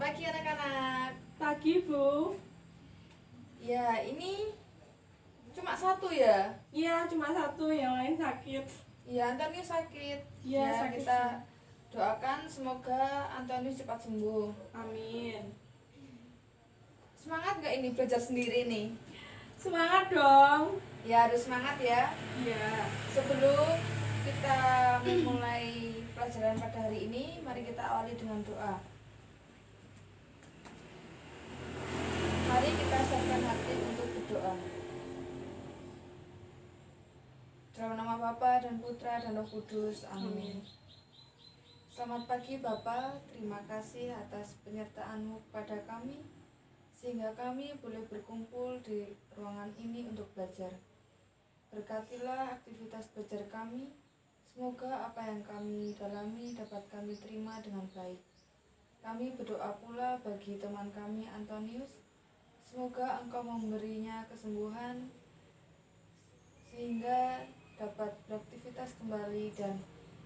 Selamat pagi anak-anak. Pagi, Bu. Ya, ini cuma satu ya? Iya, cuma satu, yang lain sakit. Ya, Antonius sakit. Iya, Ya, sakit. kita doakan semoga Antonius cepat sembuh. Amin. Semangat gak ini belajar sendiri nih? Semangat dong. Ya, harus semangat ya. Iya. Sebelum kita memulai pelajaran pada hari ini, mari kita awali dengan doa. Mari kita siapkan hati untuk berdoa. Dalam nama Bapa dan Putra dan Roh Kudus. Amin. Selamat pagi Bapa, terima kasih atas penyertaan-Mu kepada kami, sehingga kami boleh berkumpul di ruangan ini untuk belajar. Berkatilah aktivitas belajar kami, semoga apa yang kami dalami dapat kami terima dengan baik. Kami berdoa pula bagi teman kami Antonius, semoga Engkau memberinya kesembuhan sehingga dapat beraktivitas kembali dan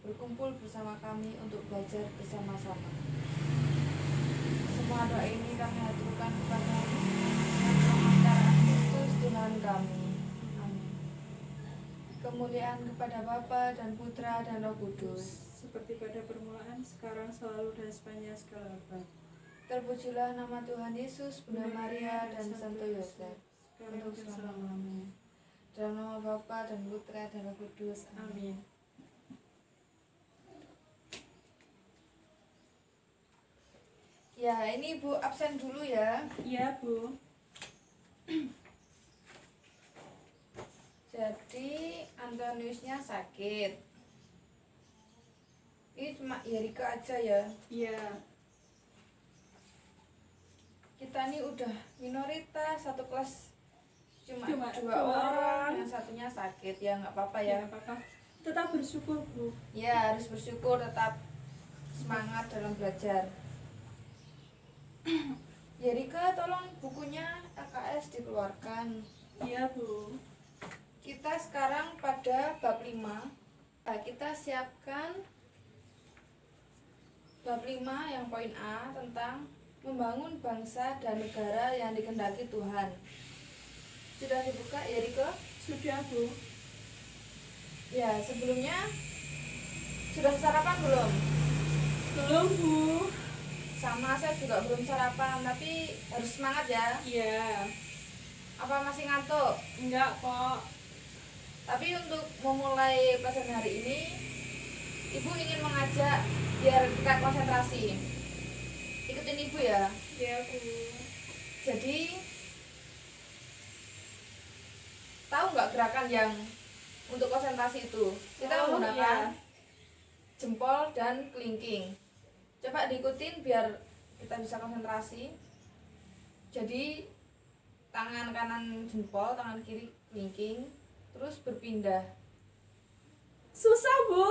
berkumpul bersama kami untuk belajar bersama-sama. Semua doa ini kami aturkan kepada-Mu dengan pengantaran Kristus Tuhan kami. Amin. Kemuliaan kepada Bapa dan Putra dan Roh Kudus, Seperti pada permulaan, sekarang, selalu, dan sepanjang segala abad. terpujilah nama Tuhan Yesus, Bunda Maria, dan Santo Yosef, Sekarang dan selama-lamanya. dalam nama Bapa dan Putra dan Roh Kudus. Amin. Amin. Ya, ini Ibu absen dulu ya. Iya, Bu. Jadi Antoniusnya sakit. Ini cuma Yerika aja ya. Iya. Kita ini udah minoritas, satu kelas cuma Cuma dua dua orang, orang. yang satunya sakit. Ya nggak apa-apa ya. Ya, apa-apa. Tetap bersyukur, Bu. Ya harus bersyukur, tetap semangat dalam belajar. Yerika, tolong bukunya LKS dikeluarkan. Iya, Bu. Kita sekarang pada bab 5. Nah, kita siapkan bab 5 yang poin A tentang membangun bangsa dan negara yang dikehendaki Tuhan. Sudah dibuka Yerika? Sudah, Bu. Ya, sebelumnya sudah sarapan belum? Belum, Bu. Sama, saya juga belum sarapan, tapi harus semangat ya. Iya. Apa masih ngantuk? Enggak kok. Tapi untuk memulai pelajaran hari ini, Ibu ingin mengajak biar kita konsentrasi. Ikutin Ibu ya. Iya, Bu. Jadi, tahu nggak gerakan yang untuk konsentrasi itu? Kita Oh, menggunakan iya. jempol dan kelingking. Coba diikutin biar kita bisa konsentrasi. Jadi, tangan kanan jempol, tangan kiri kelingking, terus berpindah. Susah, Bu.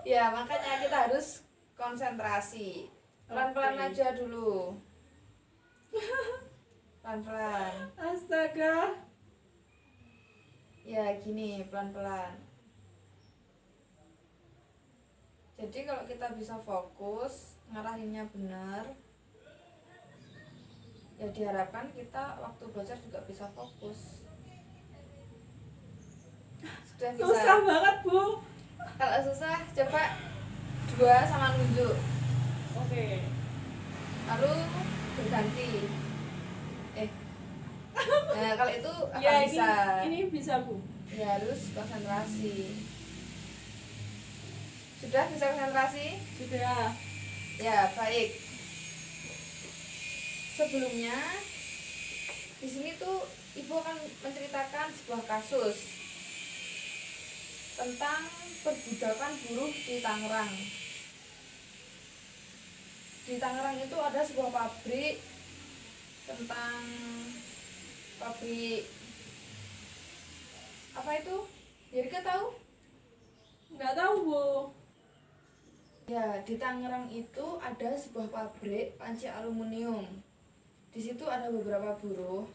Ya, makanya kita harus konsentrasi. Pelan-pelan Oke. aja dulu. Pelan-pelan. Astaga. Ya, gini, pelan-pelan. Jadi kalau kita bisa fokus, ngarahinnya benar, ya diharapkan kita waktu belajar juga bisa fokus. Sudah bisa? Susah banget, Bu. Kalau susah, coba 2 sama nunjuk. Oke. Lalu berganti. Nah, kalau itu akan Ya, bisa. ini bisa, Bu. Ya, harus konsentrasi. Sudah bisa konsentrasi? Sudah. Ya, baik. Sebelumnya di sini tuh Ibu akan menceritakan sebuah kasus tentang perbudakan buruh di Tangerang. Di Tangerang itu ada sebuah pabrik tentang pabrik apa itu? Yerika tahu? Nggak tahu, Bu. Ya, di Tangerang itu ada sebuah pabrik panci aluminium. Di situ ada beberapa buruh.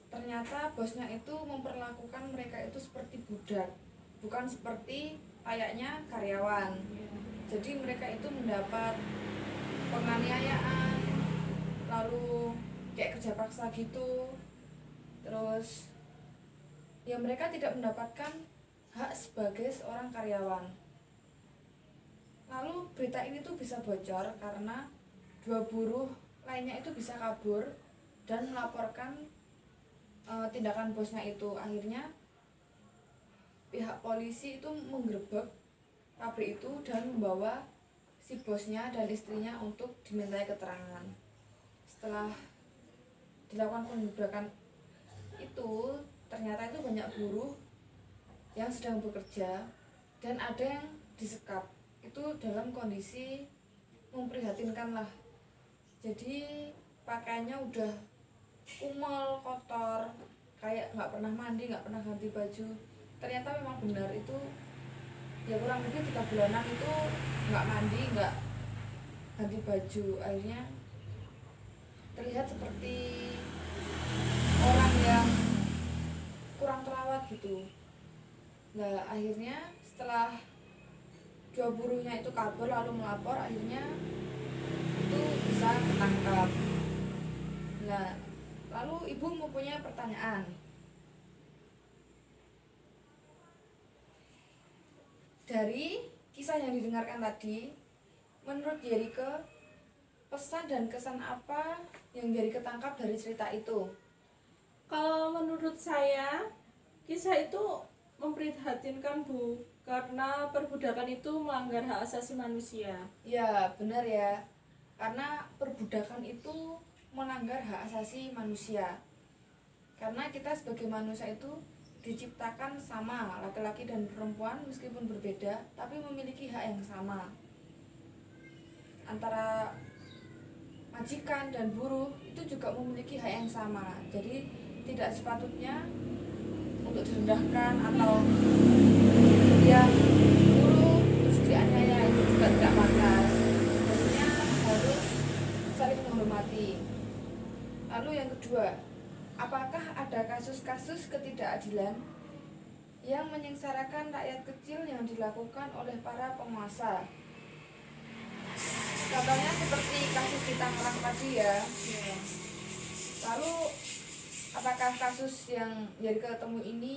Ternyata bosnya itu memperlakukan mereka itu seperti budak, bukan seperti layaknya karyawan. Jadi mereka itu mendapat penganiayaan, lalu kayak kerja paksa gitu. Terus ya mereka tidak mendapatkan hak sebagai seorang karyawan. Lalu berita ini tuh bisa bocor karena 2 buruh lainnya itu bisa kabur dan melaporkan tindakan bosnya itu. Akhirnya pihak polisi itu menggerebek pabrik itu dan membawa si bosnya dan istrinya untuk dimintai keterangan. Setelah dilakukan penggerebekan itu, ternyata itu banyak buruh yang sedang bekerja dan ada yang disekap. Itu dalam kondisi memprihatinkan lah. Jadi pakaiannya udah kumel, kotor, kayak nggak pernah mandi, nggak pernah ganti baju. Ternyata memang benar itu ya kurang lebih 3 bulanan itu nggak mandi, nggak ganti baju. Akhirnya terlihat seperti orang yang kurang terawat gitu. Nah akhirnya setelah 2 buruhnya itu kabur lalu melapor, akhirnya itu bisa ketangkap. Nah lalu ibu mempunyai pertanyaan. Dari kisah yang didengarkan tadi, menurut Jerike, pesan dan kesan apa yang Jerike tangkap dari cerita itu? Kalau menurut saya, kisah itu memprihatinkan Bu, karena perbudakan itu melanggar hak asasi manusia. Ya benar ya, karena perbudakan itu melanggar hak asasi manusia. Karena kita sebagai manusia itu diciptakan sama, laki-laki dan perempuan meskipun berbeda tapi memiliki hak yang sama. Antara majikan dan buruh itu juga memiliki hak yang sama. Jadi tidak sepatutnya untuk direndahkan atau yang buruh terus dianiaya, itu juga tidak pantas. Jadinya harus saling menghormati. Lalu yang kedua, apakah ada kasus-kasus ketidakadilan yang menyengsarakan rakyat kecil yang dilakukan oleh para penguasa? Contohnya seperti kasus di Tangerang tadi ya. Lalu apakah kasus yang jadi ketemu ini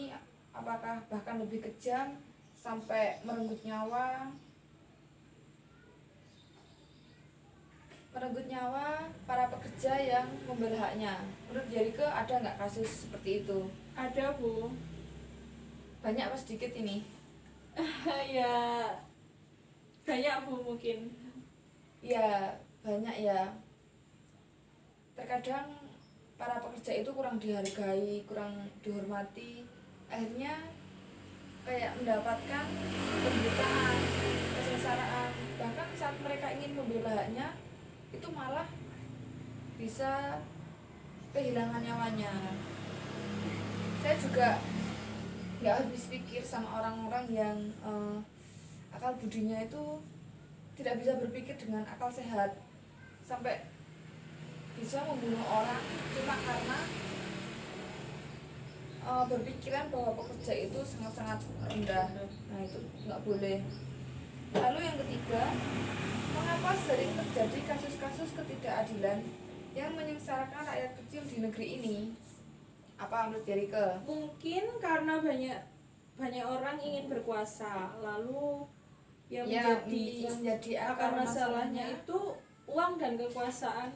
apakah bahkan lebih kejam sampai merenggut nyawa para pekerja yang membela haknya? Menurut Jerike ada nggak kasus seperti itu? Ada Bu. Banyak apa sedikit ini? Ya banyak Bu mungkin. Ya banyak ya. Terkadang para pekerja itu kurang dihargai, kurang dihormati. Akhirnya kayak mendapatkan penderitaan, kesengsaraan. Bahkan saat mereka ingin membela haknya, itu malah bisa kehilangan nyawanya. Saya juga nggak habis pikir sama orang-orang yang akal budinya itu tidak bisa berpikir dengan akal sehat, sampai bisa membunuh orang cuma karena berpikiran bahwa pekerja itu sangat-sangat rendah. Nah itu nggak boleh. Lalu yang ketiga, mengapa sering terjadi kasus-kasus ketidakadilan yang menyengsarakan rakyat kecil di negeri ini? Apa menurut Jerike? Mungkin karena banyak orang ingin berkuasa, lalu yang menjadi akar masalahnya itu uang dan kekuasaan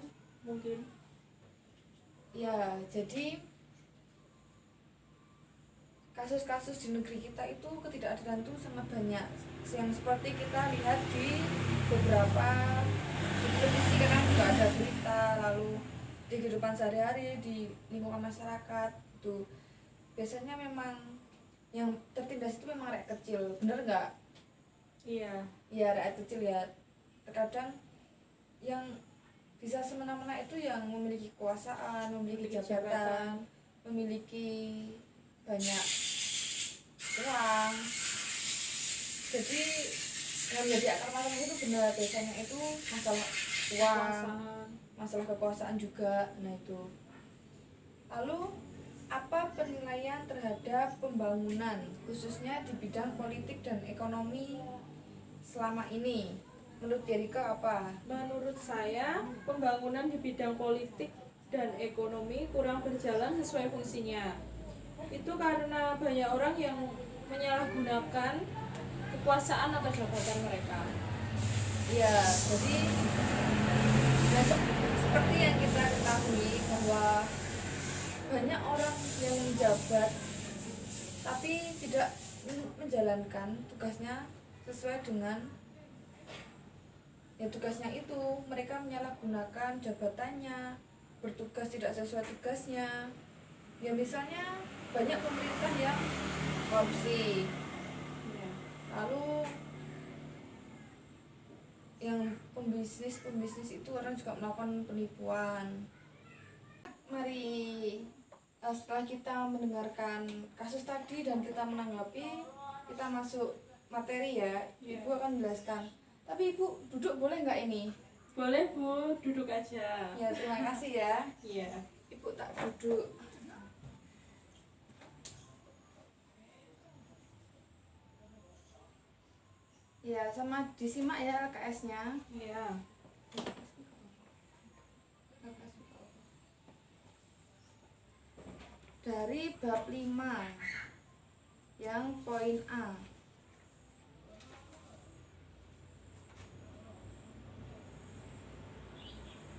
mungkin. Ya, jadi kasus-kasus di negeri kita itu ketidakadilan itu sangat banyak, yang seperti kita lihat di beberapa di televisi, kadang juga ada berita, lalu di kehidupan sehari-hari di lingkungan masyarakat itu biasanya memang yang tertindas itu memang rakyat kecil, bener nggak? Iya. Ya rakyat kecil ya. Terkadang yang bisa semena-mena itu yang memiliki kekuasaan, memiliki jabatan, memiliki banyak uang. Jadi yang menjadi akar masalah itu benar, biasanya itu masalah uang, masalah kekuasaan juga. Nah itu. Lalu apa penilaian terhadap pembangunan khususnya di bidang politik dan ekonomi selama ini? Menurut Jerica apa? Menurut saya, pembangunan di bidang politik dan ekonomi kurang berjalan sesuai fungsinya. Itu karena banyak orang yang menyalahgunakan kekuasaan atau jabatan mereka. Ya, jadi ya, seperti yang kita ketahui bahwa banyak orang yang menjabat tapi tidak menjalankan tugasnya sesuai dengan ya tugasnya itu. Mereka menyalahgunakan jabatannya, bertugas tidak sesuai tugasnya. Ya misalnya banyak pemerintah yang korupsi, Ya. lalu yang pembisnis itu orang juga melakukan penipuan. Mari setelah kita mendengarkan kasus tadi dan kita menanggapi, kita masuk materi ya. Ibu akan menjelaskan. Tapi Ibu duduk boleh nggak ini? Boleh Bu, duduk aja. Ya terima kasih ya. Iya. Ibu tak duduk. Ya sama disimak ya LKS-nya. Iya. Dari bab 5 yang poin A.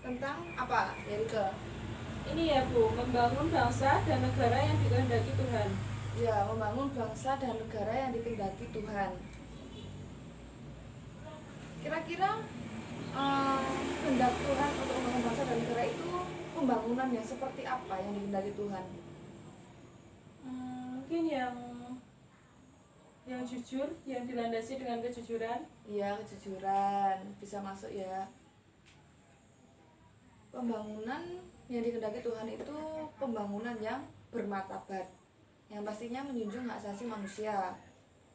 Tentang apa? Jerica? Ini ya Bu, membangun bangsa dan negara yang dikehendaki Tuhan. Ya, membangun bangsa dan negara yang dikehendaki Tuhan. Kira-kira kehendak Tuhan untuk membangun bangsa dan negara itu pembangunan yang seperti apa yang dikehendaki Tuhan? Mungkin yang jujur, yang dilandasi dengan kejujuran. Iya, kejujuran bisa masuk ya. Pembangunan yang dikehendaki Tuhan itu pembangunan yang bermartabat, yang pastinya menjunjung hak asasi manusia.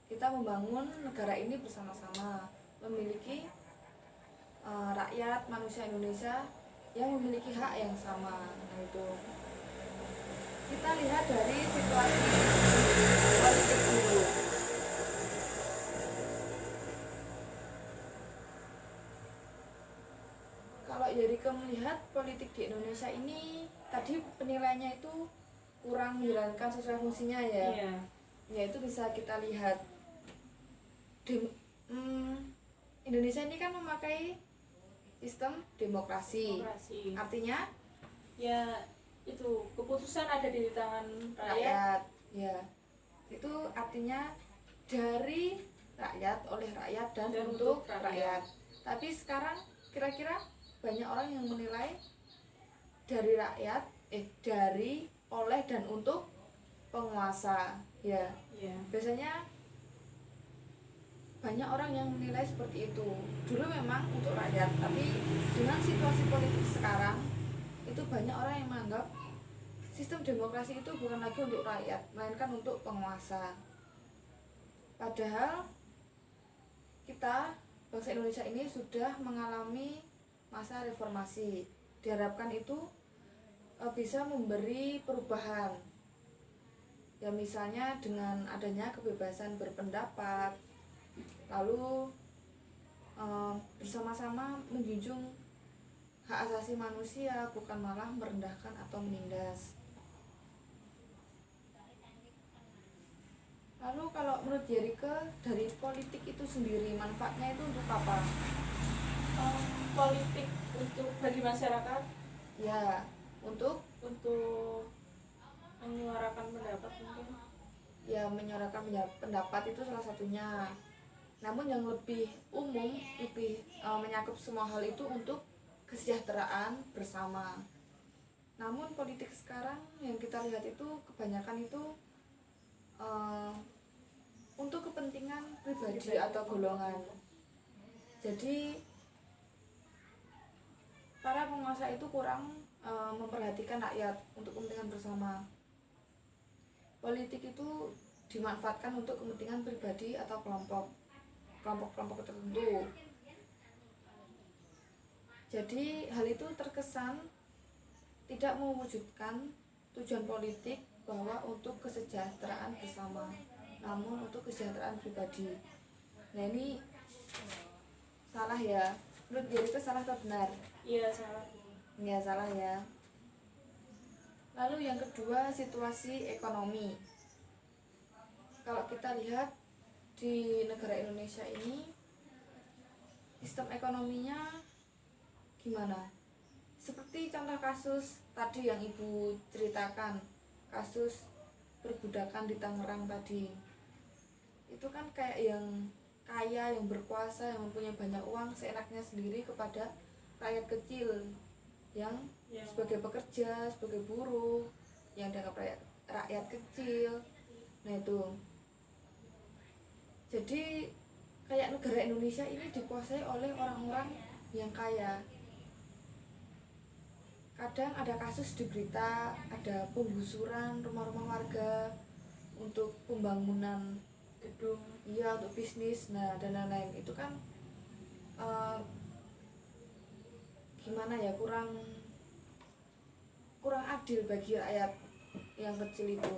Kita membangun negara ini bersama-sama, memiliki rakyat manusia Indonesia yang memiliki hak yang sama. Nah itu kita lihat dari situasi politik dulu. Kalau Jerica melihat politik di Indonesia ini tadi penilaiannya itu kurang menjalankan sesuai fungsinya ya. Iya. Ya itu bisa kita lihat Indonesia ini kan memakai sistem demokrasi. Artinya Ya itu keputusan ada di tangan rakyat. rakyat ya itu artinya dari rakyat, oleh rakyat dan untuk rakyat. Tapi sekarang kira-kira banyak orang yang menilai dari rakyat dari, oleh dan untuk penguasa ya. Iya. Biasanya banyak orang yang menilai seperti itu. Dulu memang untuk rakyat, tapi dengan situasi politik sekarang itu banyak orang yang menganggap sistem demokrasi itu bukan lagi untuk rakyat, melainkan untuk penguasa. Padahal kita bangsa Indonesia ini sudah mengalami masa reformasi. Diharapkan itu bisa memberi perubahan. Ya misalnya dengan adanya kebebasan berpendapat, lalu bersama-sama menjunjung hak asasi manusia, bukan malah merendahkan atau menindas. Lalu kalau menurut Jerica, dari politik itu sendiri manfaatnya itu untuk apa? Politik untuk bagi masyarakat, Ya, untuk menyuarakan pendapat mungkin. ya menyuarakan pendapat itu salah satunya. Namun yang lebih umum, lebih menyakup semua hal itu untuk kesejahteraan bersama. Namun politik sekarang yang kita lihat itu kebanyakan itu untuk kepentingan pribadi atau golongan. Jadi para penguasa itu kurang memperhatikan rakyat untuk kepentingan bersama. Politik itu dimanfaatkan untuk kepentingan pribadi atau kelompok tertentu. Jadi hal itu terkesan tidak mewujudkan tujuan politik bahwa untuk kesejahteraan bersama, namun untuk kesejahteraan pribadi. Nah ini salah ya. Menurut Gary itu salah atau benar? Iya, salah. Ya salah ya. Lalu yang kedua, situasi ekonomi. Kalau kita lihat di negara Indonesia ini, sistem ekonominya gimana? Seperti contoh kasus tadi yang Ibu ceritakan, kasus perbudakan di Tangerang tadi. Itu kan kayak yang kaya, yang berkuasa, yang mempunyai banyak uang seenaknya sendiri kepada rakyat kecil yang sebagai pekerja, sebagai buruh, yang dianggap rakyat kecil. Nah itu, jadi kayak negara Indonesia ini dikuasai oleh orang-orang yang kaya. Kadang ada kasus di berita, ada penggusuran rumah-rumah warga untuk pembangunan Gedung. iya, untuk bisnis, nah dan lain-lain. Itu kan gimana ya, kurang adil bagi rakyat yang kecil itu.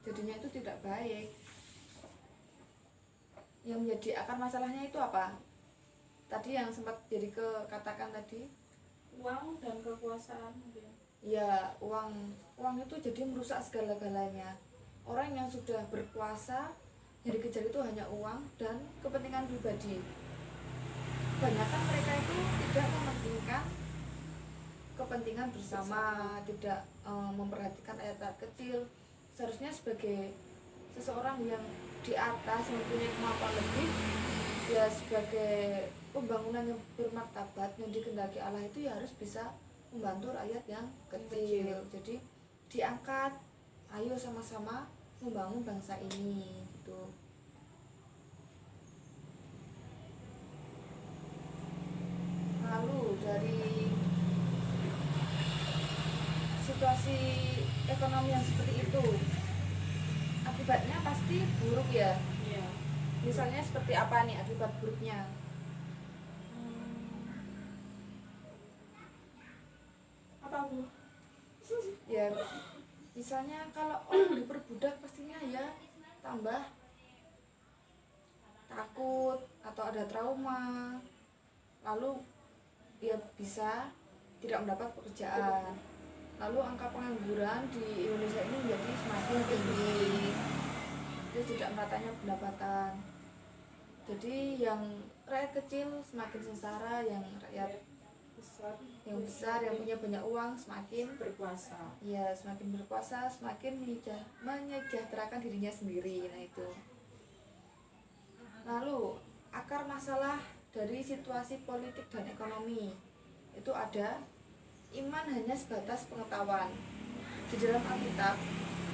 Jadinya itu tidak baik. Yang menjadi akar masalahnya itu apa? Tadi yang sempat jadi katakan tadi, Uang dan kekuasaan mungkin. ya uang itu jadi merusak segala-galanya. Orang yang sudah berkuasa, yang dikejar itu hanya uang dan kepentingan pribadi. Kebanyakan mereka itu tidak mementingkan kepentingan bersama, tidak memperhatikan rakyat kecil. Seharusnya sebagai seseorang yang di atas, mempunyai kemampuan lebih, ya sebagai pembangunan yang bermartabat yang dikehendaki Allah itu ya harus bisa membantu rakyat yang kecil. Jadi diangkat, ayo sama-sama membangun bangsa ini gitu. Lalu dari situasi ekonomi yang seperti itu, akibatnya pasti buruk ya. Iya. Misalnya seperti apa nih akibat buruknya? Apa, Bu? Ya misalnya kalau orang diperbudak pastinya ya tambah takut atau ada trauma, lalu dia bisa tidak mendapat pekerjaan, lalu angka pengangguran di Indonesia ini menjadi semakin tinggi, terus tidak meratanya pendapatan. Jadi yang rakyat kecil semakin sengsara, yang rakyat besar yang punya banyak uang semakin berkuasa. ya semakin berkuasa, semakin menyejahterakan dirinya sendiri. Nah itu. Lalu akar masalah dari situasi politik dan ekonomi itu ada iman hanya sebatas pengetahuan. Di dalam Alkitab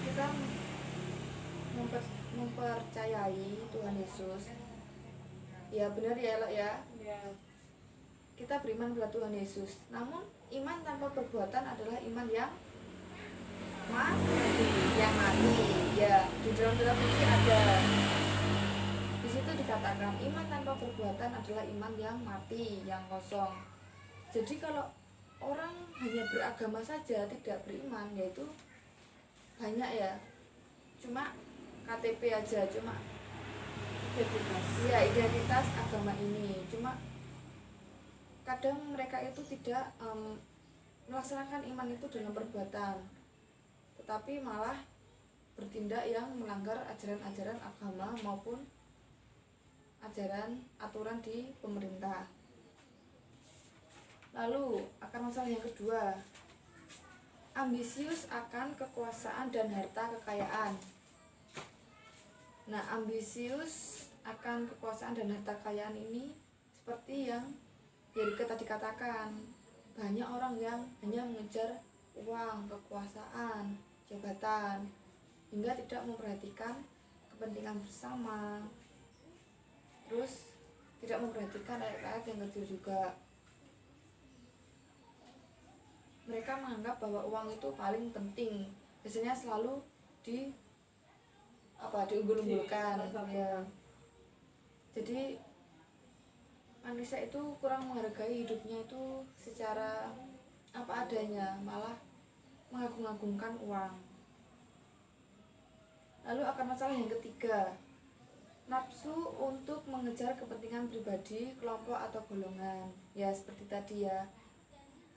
kita mempercayai Tuhan Yesus. Ya benar ya Elok ya. Ya. Kita beriman kepada Tuhan Yesus. Namun iman tanpa perbuatan adalah iman yang mati. Ya, di dalam kitab suci ada. Di situ dikatakan iman tanpa perbuatan adalah iman yang mati, yang kosong. Jadi kalau orang hanya beragama saja tidak beriman, yaitu banyak ya. Cuma KTP aja, cuma identitas agama ini. Cuma kadang mereka itu tidak melaksanakan iman itu dengan perbuatan, tetapi malah bertindak yang melanggar ajaran-ajaran agama maupun ajaran aturan di pemerintah. Lalu akan masalah yang kedua, ambisius akan kekuasaan dan harta kekayaan. Nah, ambisius akan kekuasaan dan harta kekayaan ini seperti yang tadi katakan, banyak orang yang hanya mengejar uang, kekuasaan, jabatan, hingga tidak memperhatikan kepentingan bersama, terus tidak memperhatikan rakyat yang kecil juga. Mereka menganggap bahwa uang itu paling penting, biasanya selalu diunggul-unggulkan ya. Jadi manusia itu kurang menghargai hidupnya itu secara apa adanya, malah mengagung-agungkan uang. Lalu akan masalah yang ketiga, nafsu untuk mengejar kepentingan pribadi, kelompok atau golongan. Ya seperti tadi ya,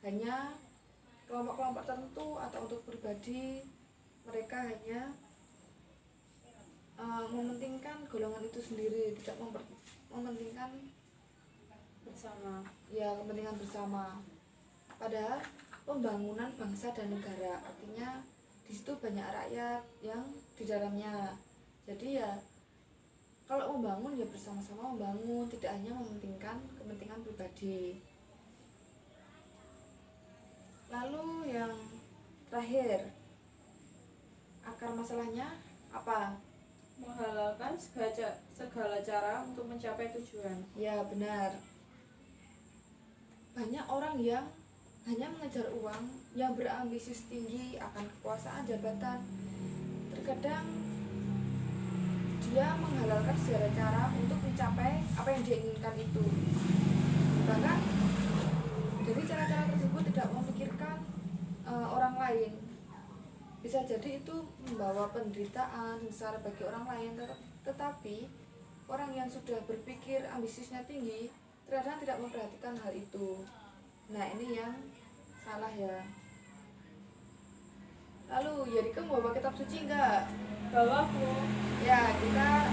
hanya kelompok-kelompok tertentu atau untuk pribadi, mereka hanya mementingkan golongan itu sendiri, tidak mementingkan bersama. ya kepentingan bersama. Padahal pembangunan bangsa dan negara, artinya di situ banyak rakyat yang di dalamnya. Jadi ya kalau membangun ya bersama-sama membangun, tidak hanya mementingkan kepentingan pribadi. Lalu yang terakhir, akar masalahnya apa? Menghalalkan segala cara untuk mencapai tujuan. Ya benar. Banyak orang yang hanya mengejar uang, yang berambisius tinggi akan kekuasaan jabatan. Terkadang dia menghalalkan segala cara untuk mencapai apa yang dia inginkan itu. Bahkan dari cara-cara tersebut tidak memikirkan orang lain. Bisa jadi itu membawa penderitaan besar bagi orang lain, tetapi orang yang sudah berpikir ambisiusnya tinggi terkadang tidak memperhatikan hal itu. Nah ini yang salah ya. Lalu Yerika mau bawa kitab suci enggak? Bawa Bu. Ya, kita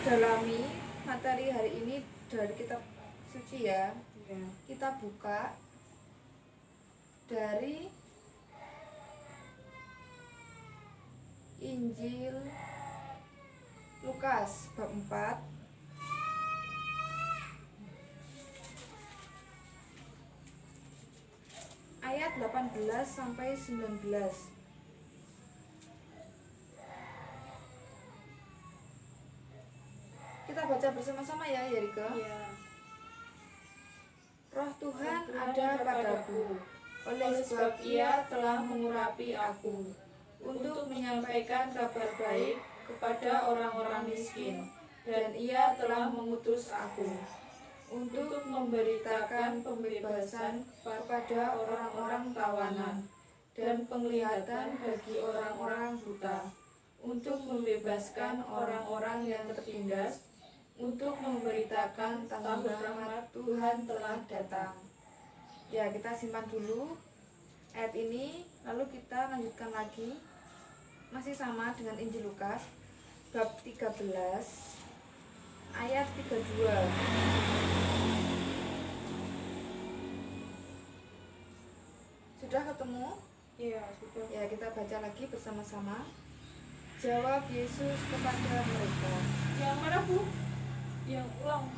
dalami materi hari ini dari kitab suci ya. Ya. Kita buka dari Injil Lukas bab 4 ayat 18 sampai 19. Kita baca bersama-sama ya, Yerika. Ya. Roh Tuhan ada padaku, oleh sebab Ia telah mengurapi aku untuk menyampaikan kabar baik kepada orang-orang miskin, dan Ia telah mengutus aku untuk memberitakan pembebasan kepada orang-orang tawanan dan penglihatan bagi orang-orang buta, untuk membebaskan orang-orang yang tertindas, untuk memberitakan tahun rahmat Tuhan telah datang. Ya, kita simpan dulu ayat ini, lalu kita lanjutkan lagi. Masih sama dengan Injil Lukas bab 13 ayat 32. Sudah ketemu? Iya, sudah. Ya, kita baca lagi bersama-sama. Jawab Yesus kepada mereka. Yang mana, Bu? Yang ulang.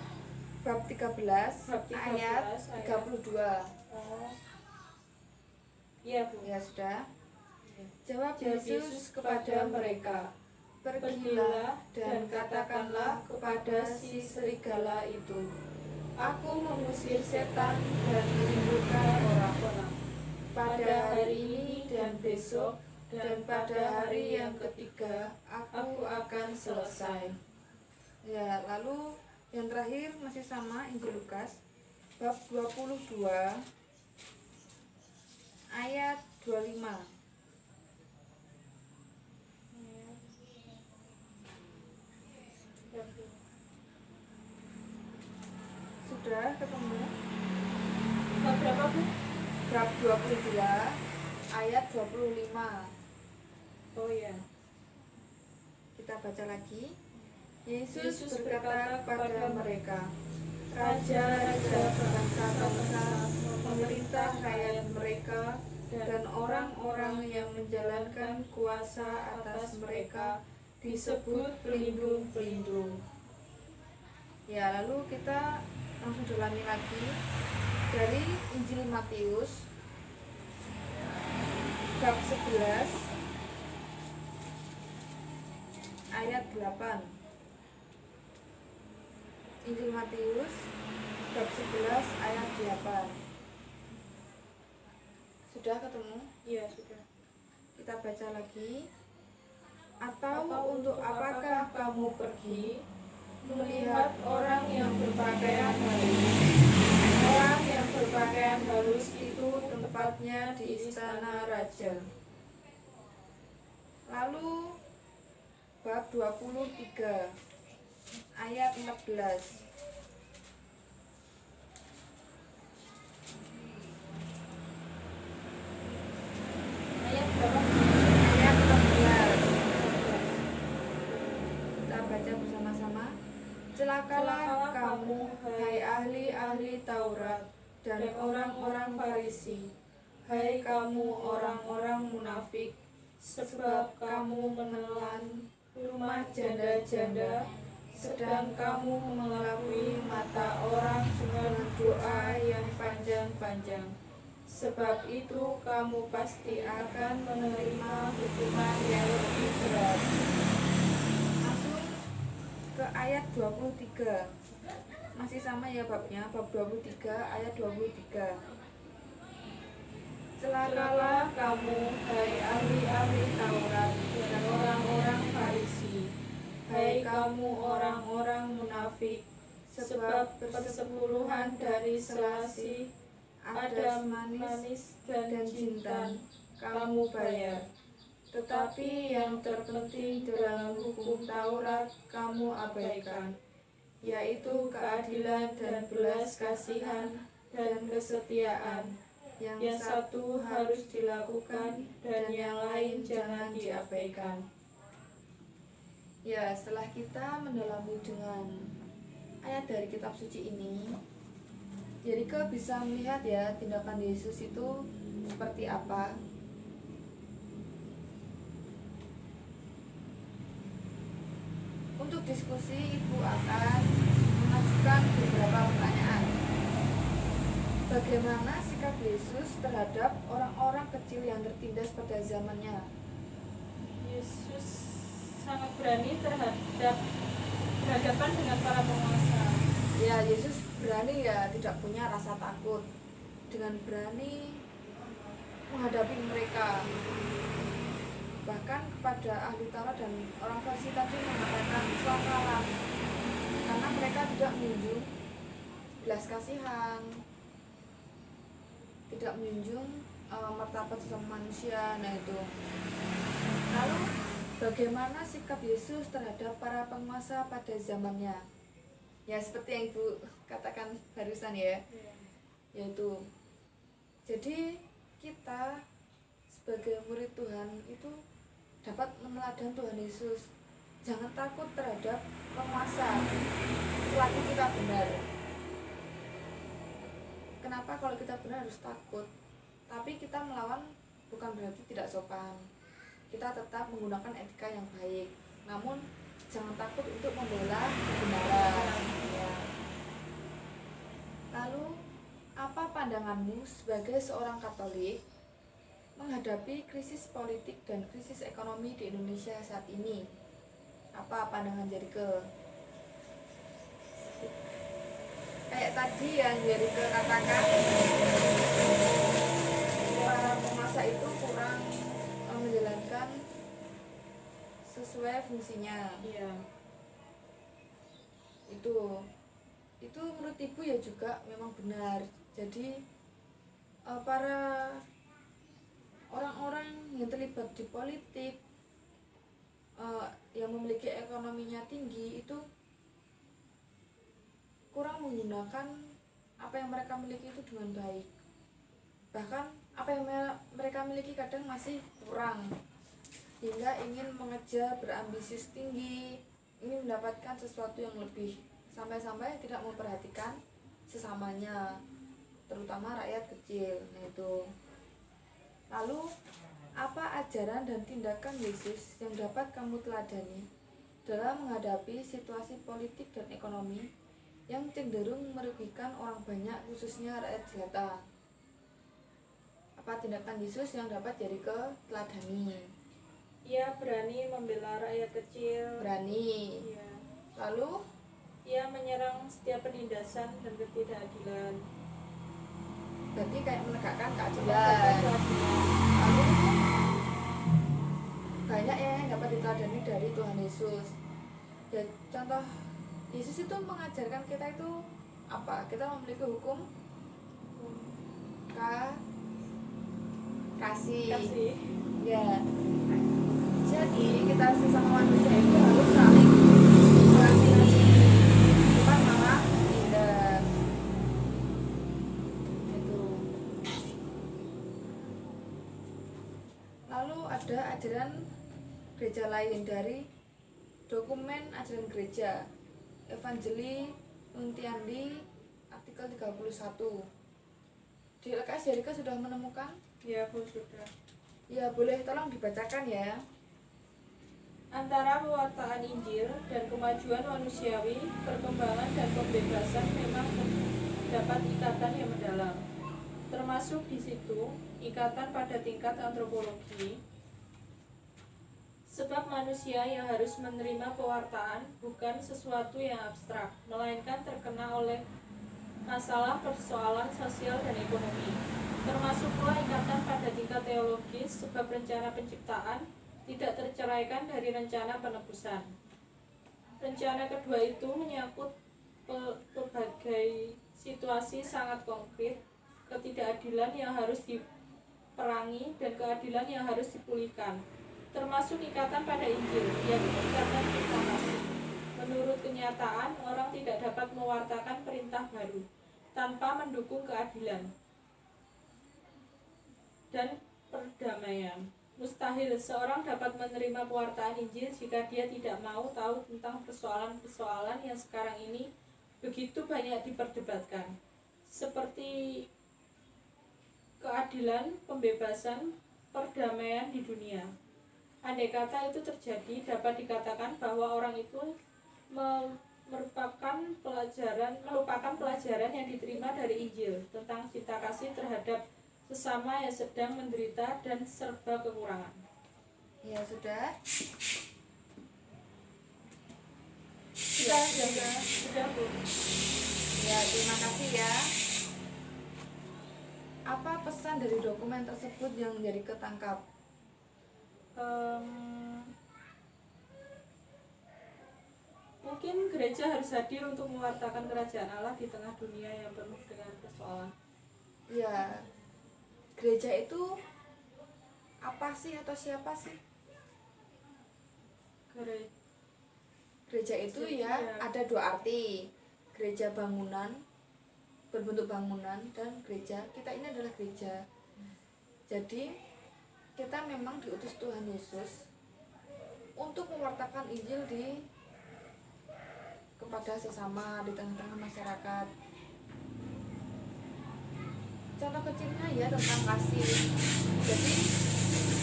Bab 13, Bab 13 ayat 32. Oh. Iya, Bu. Ya, sudah. Iya. Jawab Yesus kepada mereka, pergilah dan katakanlah kepada si serigala itu, aku mengusir setan dan menyembuhkan orang-orang. Pada hari ini dan besok dan pada hari yang ketiga aku akan selesai. Ya, lalu yang terakhir masih sama Injil Lukas bab 22 ayat 25. Sudah ketemu? Bab berapa, Bu? Bab 22 ayat 25. Oh iya. Kita baca lagi. Yesus berkata kepada mereka, raja-raja bangsa-bangsa memerintah rakyat mereka, dan orang-orang yang menjalankan kuasa atas mereka disebut pelindung-pelindung. Ya, lalu kita langsung dalami lagi dari Injil Matius bab 11 ayat 8. Injil Matius bab 11 ayat 8. Sudah ketemu? Iya, sudah. Kita baca lagi. Atau untuk apakah kamu pergi melihat orang yang berpakaian halus? Orang yang berpakaian halus itu tempatnya di istana raja. Lalu bab 23 ayat 14. Ayat berapa? Ayat 14. Kita baca bersama-sama. Celakalah kamu, hai ahli-ahli Taurat dan orang-orang Farisi, hai kamu orang-orang munafik, sebab kamu menelan rumah janda-janda, sedang kamu mengelabui mata orang dengan doa yang panjang-panjang. Sebab itu kamu pasti akan menerima hukuman yang lebih berat. Langsung ke ayat 23. Masih sama ya babnya, bab 23 ayat 23. Celakalah kamu, hai ahli-ahli Taurat dan orang-orang Farisi, hai kamu orang-orang munafik, sebab persepuluhan dari selasi, ada manis dan jintan kamu bayar. Tetapi yang terpenting dalam hukum Taurat kamu abaikan, yaitu keadilan dan belas kasihan dan kesetiaan. Yang satu harus dilakukan dan yang lain jangan diabaikan. Ya, setelah kita mendalami dengan ayat dari kitab suci ini, Yeriko bisa melihat ya tindakan Yesus itu seperti apa. Untuk diskusi, Ibu akan mengajukan beberapa pertanyaan. Bagaimana sikap Yesus terhadap orang-orang kecil yang tertindas pada zamannya? Yesus sangat berani berhadapan dengan para penguasa. Ya, Yesus berani ya, tidak punya rasa takut. Dengan berani menghadapi mereka. Bahkan kepada ahli Taurat dan orang Farisi tadi mengatakan celakalah, karena mereka tidak menunjuk belas kasihan, tidak menunjuk martabat sesama manusia. Nah itu. Lalu bagaimana sikap Yesus terhadap para penguasa pada zamannya? Ya seperti yang Ibu katakan barusan ya, yaitu jadi kita sebagai murid Tuhan itu dapat meneladani Tuhan Yesus. Jangan takut terhadap penguasa selagi kita benar. Kenapa kalau kita benar harus takut? Tapi kita melawan bukan berarti tidak sopan. Kita tetap menggunakan etika yang baik. Namun jangan takut untuk membela kebenaran. Ya. Lalu, apa pandanganmu sebagai seorang Katolik menghadapi krisis politik dan krisis ekonomi di Indonesia saat ini? Apa pandangan Yeriko? Kayak tadi yang Yeriko katakan, para penguasa itu kurang menjalankan sesuai fungsinya. Iya. Itu menurut Ibu ya juga memang benar. Jadi para orang-orang yang terlibat di politik, yang memiliki ekonominya tinggi itu kurang menggunakan apa yang mereka miliki itu dengan baik. Bahkan apa yang mereka miliki kadang masih kurang, hingga ingin mengejar berambisius tinggi, ingin mendapatkan sesuatu yang lebih, sampai-sampai tidak memperhatikan sesamanya, terutama rakyat kecil. Nah itu. Lalu apa ajaran dan tindakan Yesus yang dapat kamu teladani dalam menghadapi situasi politik dan ekonomi yang cenderung merugikan orang banyak, khususnya rakyat jelata? Apa tindakan Yesus yang dapat Yeriko teladani? Ia berani membela rakyat kecil. Berani. Iya. Lalu Ia menyerang setiap penindasan dan ketidakadilan. berarti kayak menegakkan keadilan. Lalu banyak ya yang dapat diteladani dari Tuhan Yesus. Ya, contoh Yesus itu mengajarkan kita itu apa? Kita memiliki hukum kasih. Kasih. Ya. Jadi kita sesama manusia itu harus saling mengasihi, bukan malah tidak. Itu. Lalu ada ajaran gereja lain dari dokumen ajaran gereja Evangelii Nuntiandi artikel 31. Di LKS Jericho sudah menemukan? Ya, Bu, sudah. Ya, boleh tolong dibacakan ya. Antara pewartaan Injil dan kemajuan manusiawi, perkembangan dan pembebasan memang terdapat ikatan yang mendalam. Termasuk di situ ikatan pada tingkat antropologi. Sebab manusia yang harus menerima pewartaan bukan sesuatu yang abstrak, melainkan terkena oleh masalah persoalan sosial dan ekonomi. Termasuklah ikatan pada tingkat teologis, sebab rencana penciptaan tidak terceraikan dari rencana penebusan. Rencana kedua itu menyangkut berbagai situasi sangat konkret, ketidakadilan yang harus diperangi dan keadilan yang harus dipulihkan, termasuk ikatan pada Injil, yaitu ikatan cipta kasih. Menurut kenyataan, orang tidak dapat mewartakan perintah baru tanpa mendukung keadilan dan perdamaian. Mustahil seorang dapat menerima pewartaan Injil jika dia tidak mau tahu tentang persoalan-persoalan yang sekarang ini begitu banyak diperdebatkan, seperti keadilan, pembebasan, perdamaian di dunia. Andai kata itu terjadi, dapat dikatakan bahwa orang itu melupakan pelajaran yang diterima dari Injil tentang cinta kasih terhadap sesama yang sedang menderita dan serba kekurangan. Ya, sudah. Sudah, Bu. Ya, terima kasih ya. Apa pesan dari dokumen tersebut yang menjadi ketangkap? Mungkin gereja harus hadir untuk mewartakan kerajaan Allah di tengah dunia yang penuh dengan persoalan. Ya, gereja itu apa sih atau siapa sih? Gereja itu ya ada dua arti. Gereja bangunan, berbentuk bangunan, dan gereja. Kita ini adalah gereja. Jadi kita memang diutus Tuhan Yesus untuk mewartakan Injil kepada sesama di tengah-tengah masyarakat. Contoh kecilnya ya tentang kasih. Jadi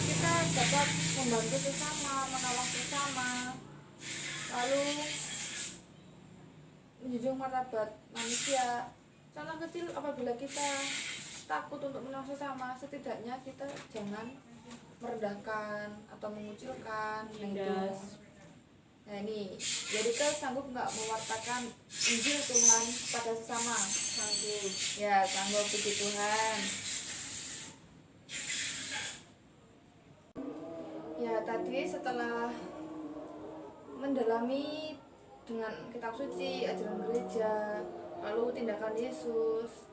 kita dapat membantu sesama, menolong sesama, lalu menjunjung martabat manusia. Contoh kecil, apabila kita takut untuk menolong sesama, setidaknya kita jangan merendahkan atau mengucilkan. Nah ini, jadi kita sanggup nggak mewartakan Injil Tuhan pada sesama? Sanggup. Ya, sanggup, puji Tuhan. Ya, tadi setelah mendalami dengan kitab suci, ajaran gereja, lalu tindakan Yesus.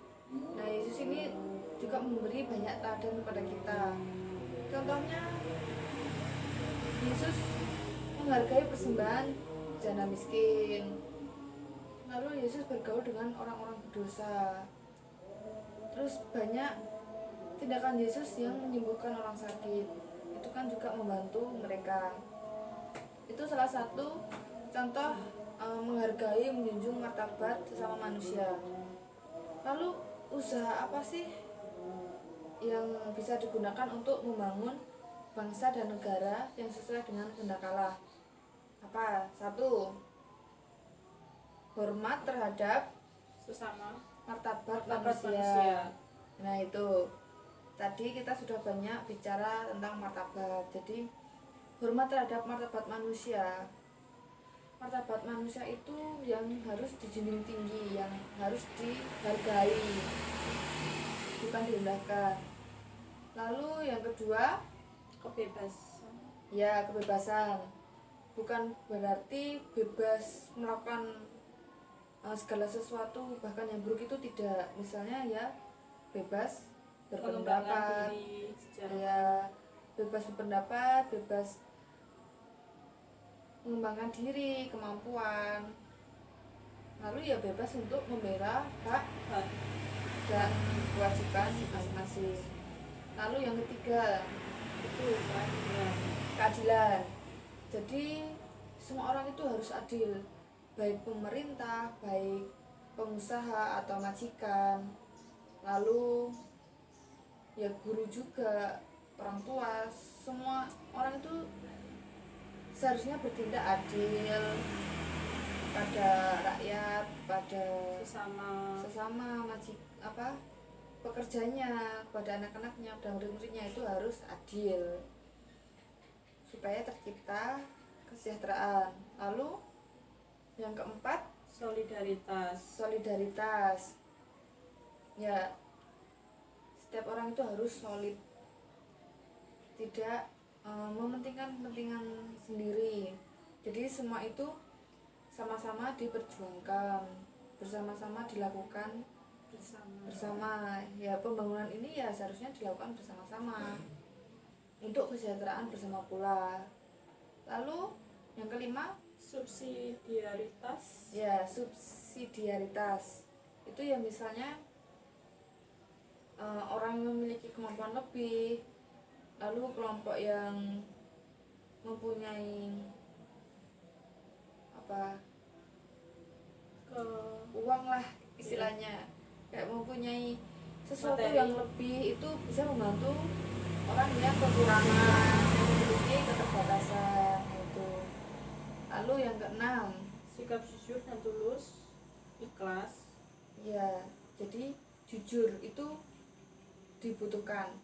Nah, Yesus ini juga memberi banyak teladan kepada kita. Contohnya, Yesus menghargai persembahan janda miskin. Lalu Yesus bergaul dengan orang-orang berdosa. Terus banyak tindakan Yesus yang menyembuhkan orang sakit. Itu kan juga membantu mereka. Itu salah satu contoh menghargai, menjunjung martabat sesama manusia. Lalu usaha apa sih yang bisa digunakan untuk membangun bangsa dan negara yang sesuai dengan kehendak Allah? Apa? 1. Hormat terhadap Sesama martabat manusia. manusia. Nah itu tadi kita sudah banyak bicara tentang martabat. Jadi hormat terhadap martabat manusia. Martabat manusia itu yang harus dijunjung tinggi, yang harus dihargai, bukan direndahkan. Lalu yang kedua, kebebasan. ya kebebasan. Bukan berarti bebas melakukan segala sesuatu, bahkan yang buruk itu tidak. Misalnya ya bebas berpendapat, ya bebas berpendapat, bebas mengembangkan diri, kemampuan. Lalu ya bebas untuk membela hak Hak. dan kewajiban masing-masing. Lalu yang ketiga Itu keadilan. keadilan. Jadi semua orang itu harus adil, baik pemerintah, baik pengusaha atau majikan. Lalu ya guru juga, orang tua, semua orang itu seharusnya bertindak adil pada rakyat, pada sesama pekerjanya, pada anak-anaknya dan murid-muridnya itu harus adil supaya tercipta kesejahteraan. Lalu yang keempat solidaritas. Ya, setiap orang itu harus solid, tidak mementingkan kepentingan sendiri. Jadi semua itu sama-sama diperjuangkan, bersama-sama dilakukan bersama. Ya, pembangunan ini ya seharusnya dilakukan bersama-sama untuk kesejahteraan bersama pula. Lalu yang kelima subsidiaritas. Ya, subsidiaritas itu ya misalnya orang yang memiliki kemampuan lebih, lalu kelompok yang mempunyai uang lah istilahnya, kayak mempunyai sesuatu materi yang lebih, itu bisa membantu orang yang kekurangan, yang memiliki keterbatasan itu. Lalu yang keenam sikap jujur dan tulus, ikhlas. Ya, jadi jujur itu dibutuhkan.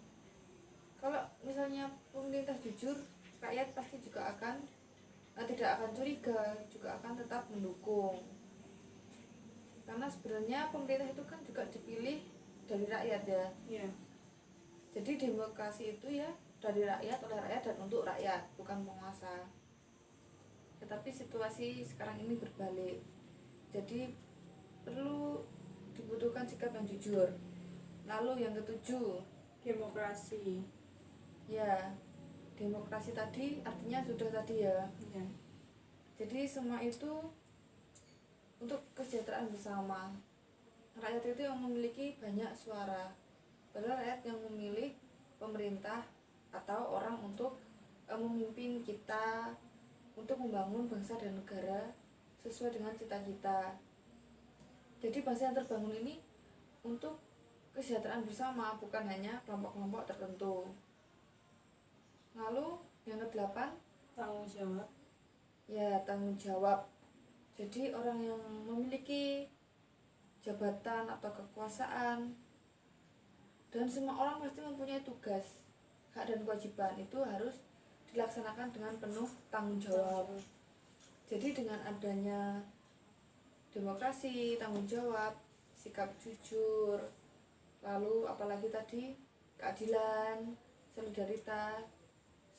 Kalau misalnya pemerintah jujur, rakyat pasti juga tidak akan curiga, juga akan tetap mendukung. Karena sebenarnya pemerintah itu kan juga dipilih dari rakyat ya. Yeah. Jadi demokrasi itu ya dari rakyat, oleh rakyat, dan untuk rakyat, bukan penguasa. Tetapi situasi sekarang ini berbalik. Jadi perlu dibutuhkan sikap yang jujur. Lalu yang ketujuh demokrasi. Ya, demokrasi tadi artinya sudah tadi ya. Yeah. Jadi semua itu untuk kesejahteraan bersama. Rakyat itu yang memiliki banyak suara, padahal rakyat yang memilih pemerintah atau orang untuk memimpin kita, untuk membangun bangsa dan negara sesuai dengan cita-cita. Jadi bangsa yang terbangun ini untuk kesejahteraan bersama, bukan hanya kelompok-kelompok tertentu. Lalu yang kedelapan tanggung jawab. Ya, tanggung jawab. Jadi orang yang memiliki jabatan atau kekuasaan, dan semua orang pasti mempunyai tugas, hak dan kewajiban, itu harus dilaksanakan dengan penuh tanggung jawab. Jadi dengan adanya demokrasi, tanggung jawab, sikap jujur, lalu apalagi tadi keadilan, solidaritas,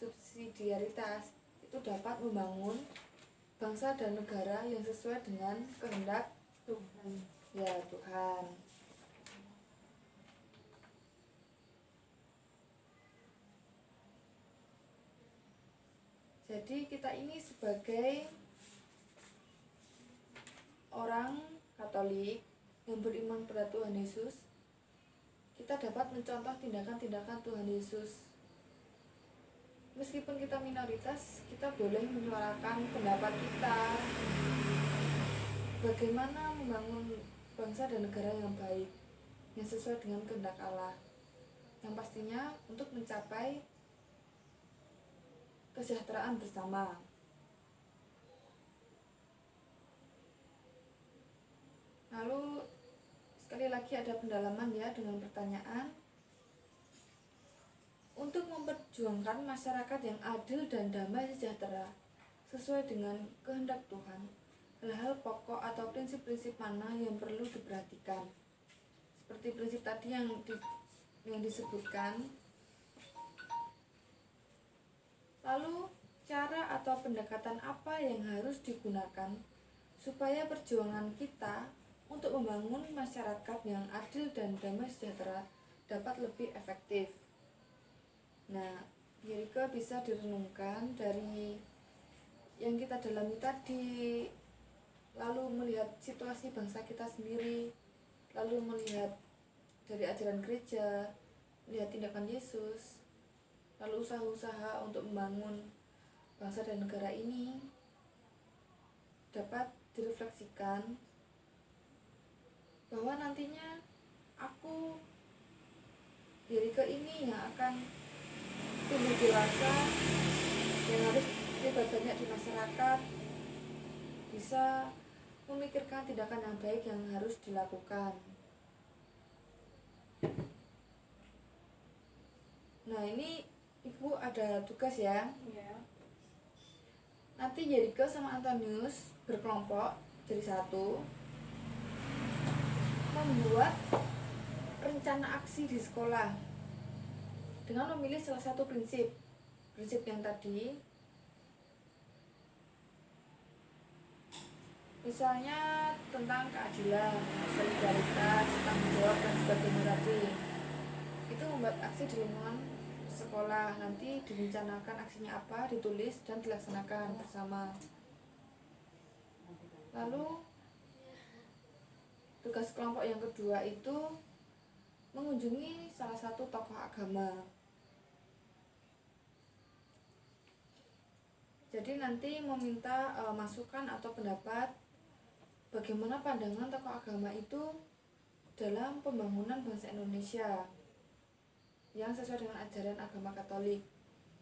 subsidiaritas, itu dapat membangun bangsa dan negara yang sesuai dengan kehendak Tuhan. Ya, Tuhan. Jadi kita ini sebagai orang Katolik yang beriman pada Tuhan Yesus, kita dapat mencontoh tindakan-tindakan Tuhan Yesus. Meskipun kita minoritas, kita boleh menyuarakan pendapat kita bagaimana membangun bangsa dan negara yang baik, yang sesuai dengan kehendak Allah, yang pastinya untuk mencapai kesejahteraan bersama. Lalu sekali lagi ada pendalaman ya dengan pertanyaan. Untuk memperjuangkan masyarakat yang adil dan damai sejahtera sesuai dengan kehendak Tuhan, hal-hal pokok atau prinsip-prinsip mana yang perlu diperhatikan? Seperti prinsip tadi yang disebutkan. Lalu cara atau pendekatan apa yang harus digunakan supaya perjuangan kita untuk membangun masyarakat yang adil dan damai sejahtera dapat lebih efektif? Nah, Yerika bisa direnungkan dari yang kita dalami tadi, lalu melihat situasi bangsa kita sendiri, lalu melihat dari ajaran gereja, melihat tindakan Yesus, lalu usaha-usaha untuk membangun bangsa dan negara ini dapat direfleksikan bahwa nantinya aku Yerike ini yang akan tumbuh dewasa, yang harus terlibat banyak di masyarakat, bisa memikirkan tindakan yang baik yang harus dilakukan. Nah, ini Ibu ada tugas ya. Ya. Nanti Yerike sama Antonius berkelompok jadi satu, membuat rencana aksi di sekolah dengan memilih salah satu prinsip yang tadi, misalnya tentang keadilan, solidaritas, tanggung jawab dan sebagainya tadi. Itu membuat aksi di lingkungan sekolah, nanti direncanakan aksinya apa, ditulis dan dilaksanakan bersama. Lalu tugas kelompok yang kedua itu mengunjungi salah satu tokoh agama. Jadi nanti meminta masukan atau pendapat bagaimana pandangan tokoh agama itu dalam pembangunan bangsa Indonesia yang sesuai dengan ajaran agama Katolik.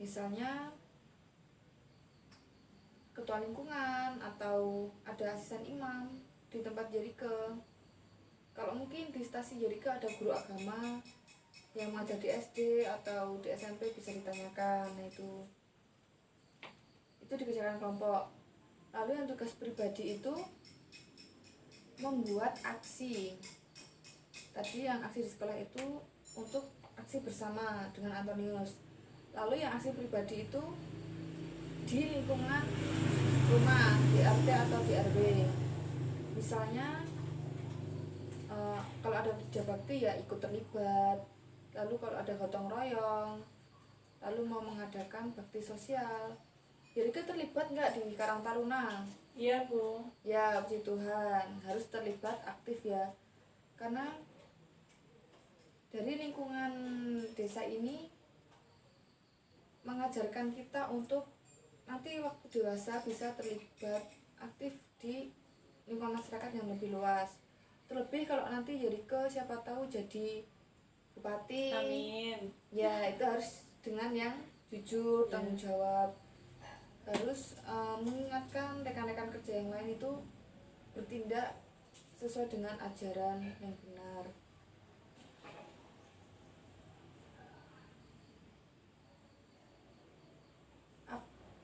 Misalnya ketua lingkungan atau ada asisten imam di tempat Yerike. Kalau mungkin di stasi Yerike ada guru agama yang mengajar di SD atau di SMP, bisa ditanyakan. Nah, itu dikerjakan kelompok. Lalu yang tugas pribadi itu membuat aksi. Tadi yang aksi di sekolah itu untuk aksi bersama dengan Antonius. Lalu yang aksi pribadi itu di lingkungan rumah, di RT atau di RW. Misalnya kalau ada kerja bakti ya ikut terlibat. Lalu kalau ada gotong royong, lalu mau mengadakan bakti sosial, Yerike terlibat nggak di Karang Taruna? Iya, Bu. Ya, puji Tuhan, harus terlibat aktif ya. Karena dari lingkungan desa ini mengajarkan kita untuk nanti waktu dewasa bisa terlibat aktif di lingkungan masyarakat yang lebih luas. Terlebih kalau nanti Yerike siapa tahu jadi bupati. Amin. Ya, itu harus dengan yang jujur, tanggung jawab. Harus mengingatkan rekan-rekan kerja yang lain itu bertindak sesuai dengan ajaran yang benar.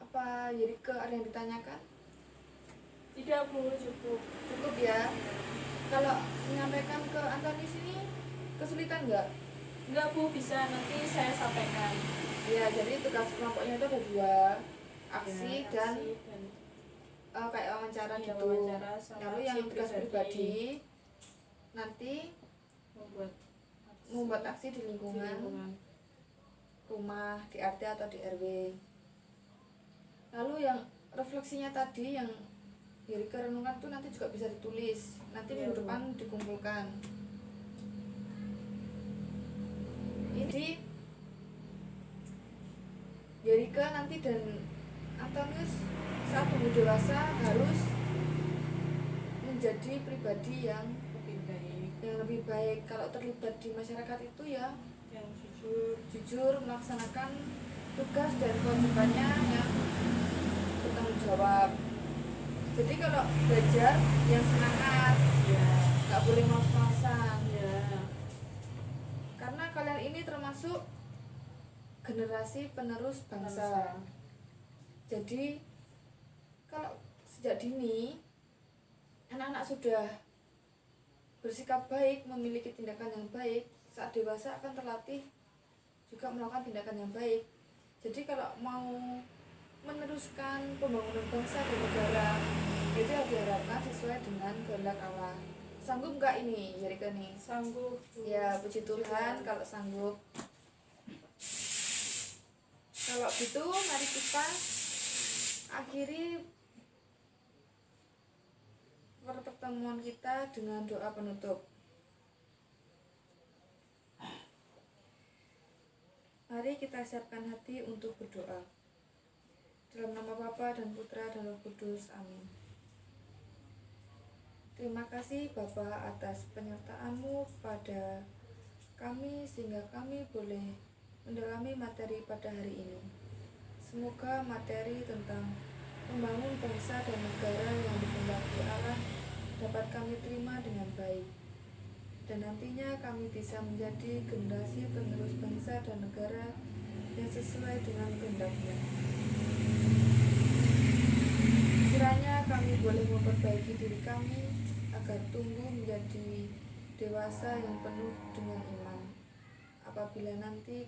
Apa Yerike ada yang ditanyakan? Tidak, Bu, cukup. Cukup ya. Kalau menyampaikan ke Antonius ini kesulitan nggak? Enggak, Bu, bisa nanti saya sampaikan. Ya, jadi tugas kelompoknya itu ada dua, aksi Ya, dan aksi kayak wawancara iya, gitu. wawancara sama Lalu yang aksi tugas pribadi nanti membuat aksi di lingkungan rumah, di RT atau di RW. Lalu yang refleksinya tadi yang Yerike renungan itu nanti juga bisa ditulis. Nanti Iya, minggu Bu. depan dikumpulkan. Ini Yerike nanti dan Antonius saat tumbuh dewasa harus menjadi pribadi yang lebih baik. Kalau terlibat di masyarakat itu ya yang jujur, melaksanakan tugas dan kewajibannya yang bertanggung jawab. Jadi kalau belajar yang semangat, ya, nggak boleh malas-malasan. ya, Karena kalian ini termasuk generasi penerus bangsa. Jadi kalau sejak dini anak-anak sudah bersikap baik, memiliki tindakan yang baik, saat dewasa akan terlatih juga melakukan tindakan yang baik. Jadi kalau mau meneruskan pembangunan bangsa dan negara itu yang diharapkan sesuai dengan kehendak Allah. Sanggup nggak ini Yerike nih? sanggup, Bu. Ya, puji Tuhan kalau sanggup. Kalau gitu mari kita akhiri pertemuan kita dengan doa penutup. Mari kita siapkan hati untuk berdoa. Dalam nama Bapa dan Putra dan Roh Kudus. Amin. Terima kasih Bapa atas penyertaan-Mu pada kami sehingga kami boleh mendalami materi pada hari ini. Semoga materi tentang membangun bangsa dan negara yang dikehendaki Allah dapat kami terima dengan baik, dan nantinya kami bisa menjadi generasi penerus bangsa dan negara yang sesuai dengan kehendak-Mu. Kiranya kami boleh memperbaiki diri kami agar tumbuh menjadi dewasa yang penuh dengan iman. Apabila nanti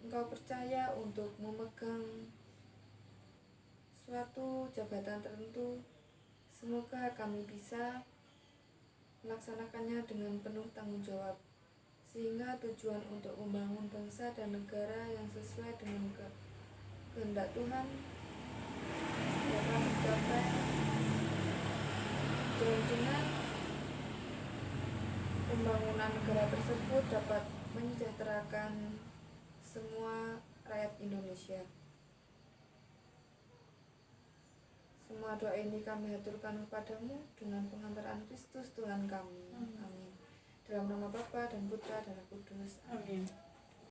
Engkau percaya untuk memegang suatu jabatan tertentu, semoga kami bisa melaksanakannya dengan penuh tanggung jawab, sehingga tujuan untuk membangun bangsa dan negara yang sesuai dengan kehendak Tuhan dapat tercapai, dan dengan pembangunan negara tersebut dapat menyejahterakan semua rakyat Indonesia. Semua doa ini kami haturkan kepadamu dengan pengantaran Kristus Tuhan kami. Amin. Dalam nama Bapa dan Putra dan Roh Kudus. Amin.